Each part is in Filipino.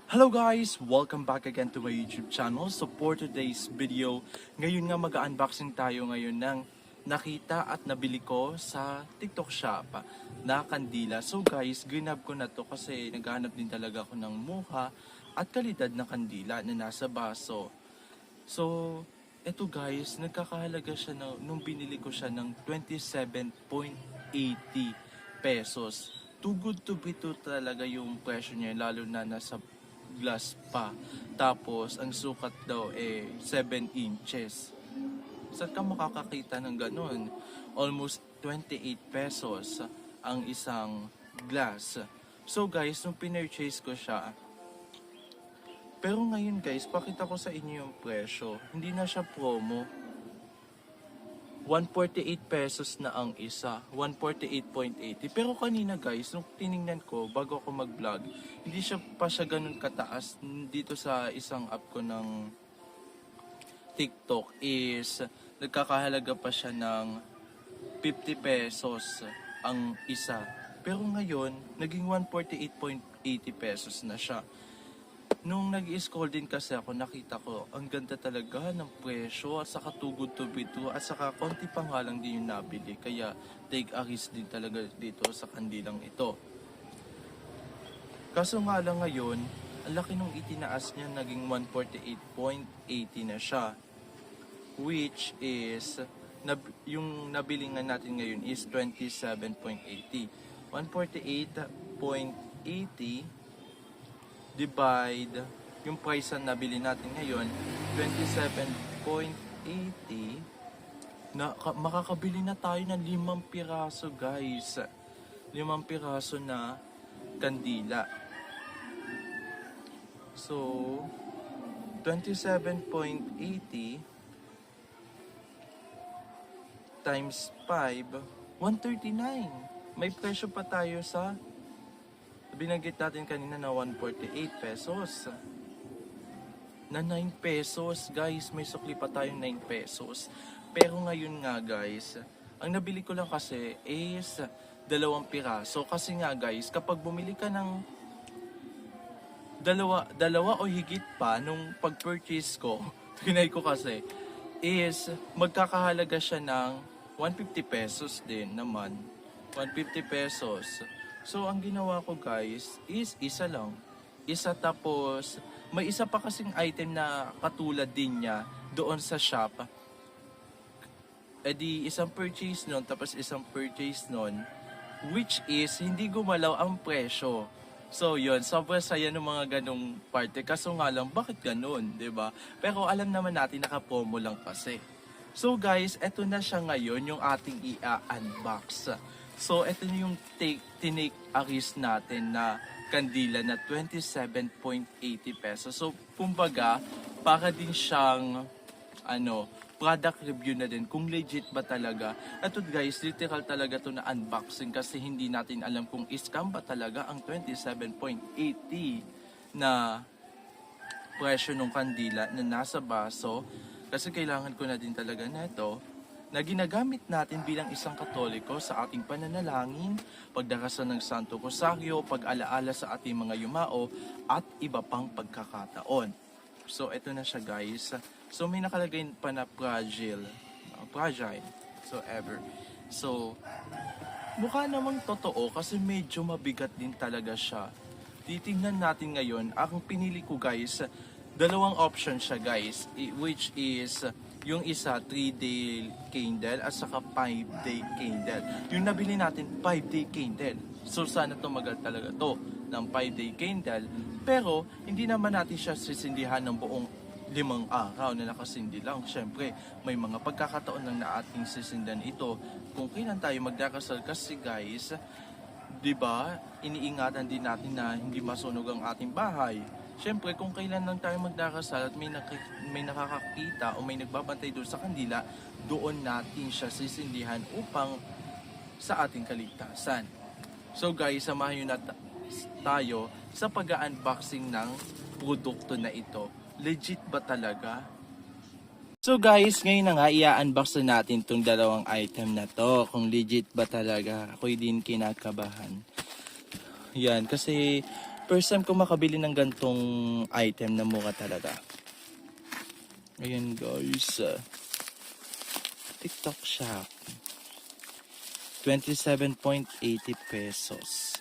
Hello guys! Welcome back again to my YouTube channel. So for today's video, ngayon nga mag-unboxing tayo ngayon ng nakita at nabili ko sa TikTok shop na kandila. So guys, grab ko na to kasi naghahanap din talaga ako ng mukha at kalidad na kandila na nasa baso. So, eto guys, nagkakahalaga siya nung binili ko siya ng 27.80 pesos. Too good to be true talaga yung presyo niya, lalo na nasa glass pa. Tapos, ang sukat daw 7 inches. Saan ka makakakita ng ganun? Almost 28 pesos ang isang glass. So guys, nung pinurchase ko siya, pero ngayon guys, pakita ko sa inyo yung presyo. Hindi na siya promo. 148 pesos na ang isa. 148.80. Pero kanina guys, nung tiningnan ko bago ako mag-vlog, hindi siya pa siya ganun kataas. Dito sa isang app ko ng TikTok is nagkakahalaga pa siya ng 50 pesos ang isa. Pero ngayon, naging 148.80 pesos na siya. Nung nag-i-scroll din kasi ako, nakita ko, ang ganda talaga ng presyo at saka too good to be true at saka konti pa nga lang din yung nabili. Kaya take a risk din talaga dito sa kandilang ito. Kaso nga lang ngayon, ang laki nung itinaas niya, naging 148.80 na siya. Which is, yung nabili nga natin ngayon is 27.80. 148.80 divide yung price na nabili natin ngayon, 27.80, na makakabili na tayo ng 5 piraso guys. 5 piraso na kandila. So, 27.80 times 5, 139. May presyo pa tayo sa binanggit natin kanina na 148 pesos. Na 9 pesos, guys. May sukli pa tayong 9 pesos. Pero ngayon nga, guys, ang nabili ko lang kasi is 2 piraso. Kasi nga, guys, kapag bumili ka ng dalawa o higit pa nung pag-purchase ko, tinay ko kasi, is magkakahalaga siya ng 150 pesos din naman. 150 pesos. So, ang ginawa ko guys is isa lang. Isa, tapos may isa pa kasing item na katulad din niya doon sa shop. E di isang purchase nun, tapos isang purchase nun, which is hindi gumalaw ang presyo. So, yun, sobrang saya ng mga ganong parte. Kaso nga lang, bakit ganon, 'di ba? Pero alam naman natin, naka-promo lang kasi. So guys, eto na siya ngayon, yung ating i-unbox. So, ito yung tinake a risk natin na kandila na 27.80 pesos. So, kumbaga, para din siyang product review na din kung legit ba talaga. Ito guys, literal talaga to na unboxing kasi hindi natin alam kung scam ba talaga ang 27.80 na presyo ng kandila na nasa baso. Kasi kailangan ko na din talaga na ito na ginagamit natin bilang isang Katoliko sa ating pananalangin, pagdarasal ng Santo Rosario, pag-alaala sa ating mga yumao, at iba pang pagkakataon. So, ito na siya guys. So, may nakalagay pa na fragile. So, ever. So, mukha namang totoo kasi medyo mabigat din talaga siya. Titingnan natin ngayon. Ang pinili ko guys, dalawang option siya guys, which is yung isa 3-day candle at saka 5-day candle. Yung nabili natin 5-day candle. So sana tumagal talaga to ng 5-day candle. Pero hindi naman natin siya sisindihan ng buong 5 araw na nakasindi lang. Syempre may mga pagkakataon lang na ating sisindan ito kung kailan tayo magdakasal kasi guys, 'di ba? Iniingatan din natin na hindi masunog ang ating bahay. Siyempre, kung kailan lang tayo magdakasal at may nakakakita o may nagbabantay doon sa kandila, doon natin siya sisindihan upang sa ating kaligtasan. So guys, samahan nyo na tayo sa pag-unboxing ng produkto na ito. Legit ba talaga? So guys, ngayon na nga, i-unbox na natin itong dalawang item na to. Kung legit ba talaga. Ako'y din kinakabahan. Yan, kasi First time ko makabili ng gantong item na mura talaga. Ayan guys. TikTok shop. 27.80 pesos.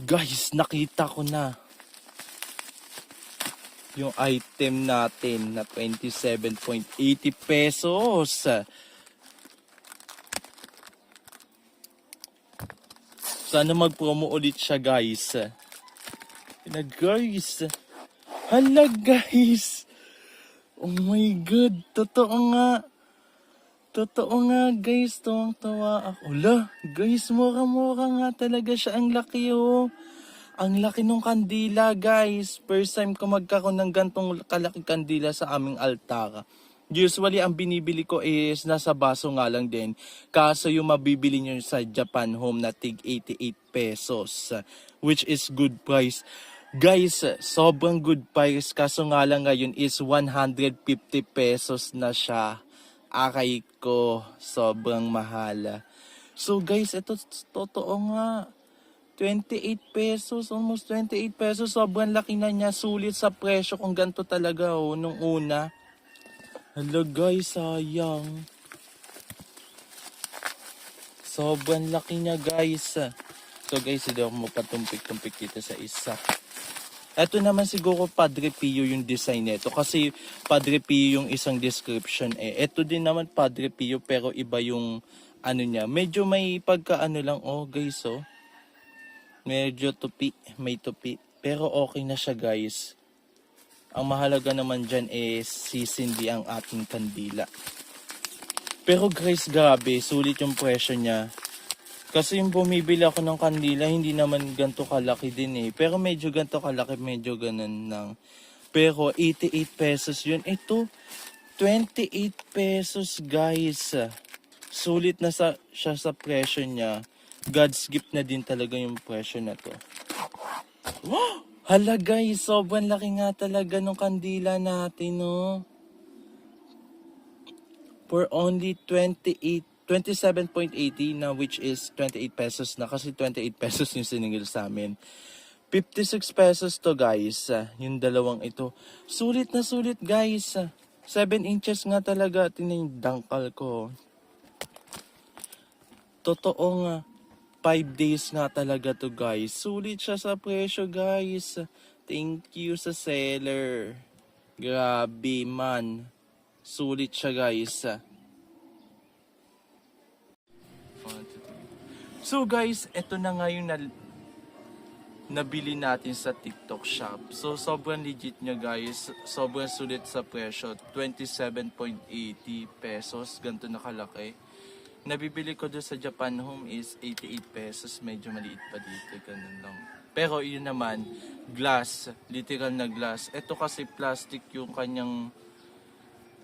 Guys, nakita ko na yung item natin na 27.80 pesos. Sana mag-promo ulit siya guys. Na guys. Hala guys. Oh my god. Totoo nga. Totoo nga guys. Tuwang-tuwa ako. Hala guys. Mura-mura nga talaga siya. Ang laki oh. Ang laki ng kandila guys. First time ko magkaroon ng gantong kalaki kandila sa aming altara. Usually, ang binibili ko is nasa baso nga lang din. Kaso yung mabibili nyo sa Japan Home na tig 88 pesos. Which is good price. Guys, sobrang good price. Kaso nga lang ngayon is 150 pesos na siya. Aray ko, sobrang mahal. So guys, ito totoo nga. 28 pesos, almost 28 pesos. Sobrang laki na niya. Sulit sa presyo kung ganito talaga oh, nung una. Hello guys, sayang. Sobrang laki niya guys. So guys, hindi ako magpatumpik-tumpik dito sa isa. Ito naman siguro Padre Pio yung design nito. Kasi Padre Pio yung isang description eh. Ito din naman Padre Pio pero iba yung ano niya. Medyo may pagka ano lang oh guys oh. Medyo tupi, may tupi. Pero okay na siya guys. Ang mahalaga naman dyan is sisindi ang ating kandila. Pero guys, grabe, sulit yung presyo niya. Kasi yung bumibili ako ng kandila, hindi naman ganito kalaki din eh. Pero medyo ganito kalaki, medyo ganun lang. Pero 88 pesos yun. Ito, 28 pesos guys. Sulit na siya sa presyo niya. God's gift na din talaga yung presyo na to. Wow! Hala guys, sobrang laki nga talaga ng kandila natin, no? For only 27.80 na which is 28 pesos na kasi 28 pesos yung siningil sa amin. 56 pesos to guys, yung dalawang ito. Sulit na sulit guys. 7 inches nga talaga, tingnan yung dangkal ko. Totoo nga. 5 days nga talaga to guys. Sulit siya sa presyo guys. Thank you sa seller. Grabe man. Sulit siya guys. So guys, ito na nga yung nabili natin sa TikTok shop. So sobrang legit niya guys. Sobrang sulit sa presyo. 27.80 pesos. Ganito nakalaki. Nabibili ko doon sa Japan Home is 88 pesos. Medyo maliit pa dito. Ganun lang. Pero yun naman, glass. Literal na glass. Ito kasi plastic yung kanyang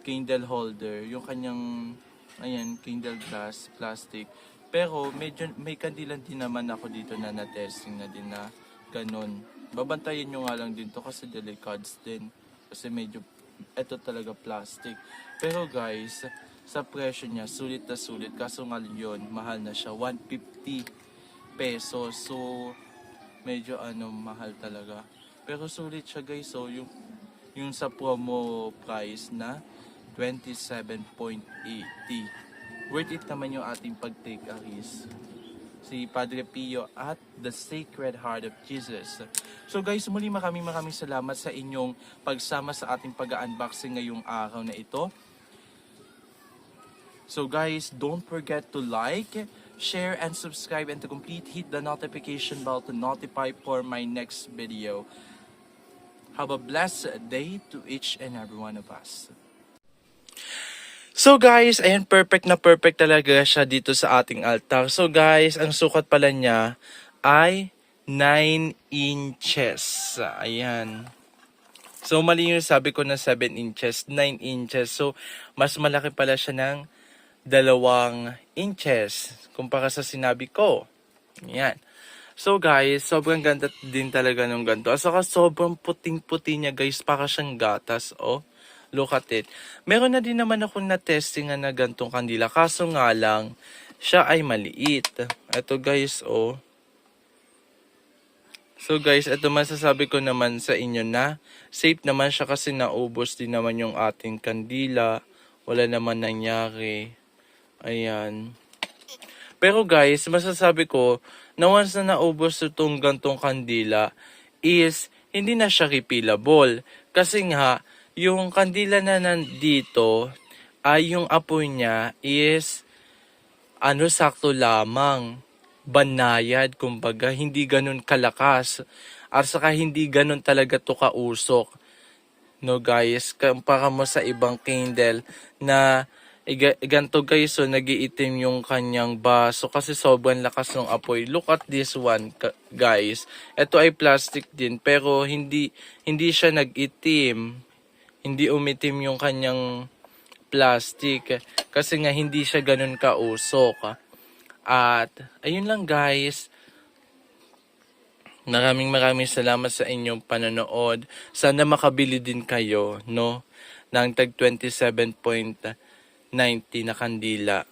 candle holder. Yung kanyang, ayan, candle glass, plastic. Pero medyo may kandilan din naman ako dito na na-testing na din na ganun. Babantayin nyo nga lang din to kasi delicates din. Kasi medyo, ito talaga plastic. Pero guys, sa presyo niya, sulit na sulit. Kaso nga yun, mahal na siya. 150 pesos. So, medyo mahal talaga. Pero sulit siya guys. So, yung sa promo price na 27.80. Worth it naman yung ating pag-take a risk. Si Padre Pio at the Sacred Heart of Jesus. So guys, muli maraming salamat sa inyong pagsama sa ating pag-unboxing ngayong araw na ito. So guys, don't forget to like, share, and subscribe, and to hit the notification bell to notify for my next video. Have a blessed day to each and every one of us. So guys, ayan, perfect talaga siya dito sa ating altar. So guys, ang sukat pala niya ay 9 inches. Ayan. So mali yung sabi ko na 7 inches, 9 inches. So mas malaki pala siya ng 2 inches kumpara sa sinabi ko. Yan. So guys, sobrang ganda din talaga ng ganito. At saka sobrang puting-puti niya guys, para siyang gatas. Oh, look at it. Meron na din naman ako na-testingan na gantong kandila. Kaso nga lang, siya ay maliit. Ito guys, oh. So guys, ito masasabi ko naman sa inyo na safe naman siya kasi naubos din naman yung ating kandila. Wala naman nangyari. Ayan. Pero guys, masasabi ko na once na naubos itong gantong kandila is hindi na siya refillable. Kasi nga, yung kandila na nandito ay yung apoy niya is sakto lamang. Banayad, kumbaga, hindi ganun kalakas. At saka hindi ganun talaga to kausok. No guys, kumpara mo sa ibang candle na ganito guys, so nagiitim yung kanyang baso kasi sobrang lakas ng apoy. Look at this one guys. Ito ay plastic din pero hindi siya nagitim. Hindi umitim yung kanyang plastic kasi nga hindi siya ganun kausok. At ayun lang guys. Maraming salamat sa inyong panonood. Sana makabili din kayo, no, ng tag 27.90 na kandila.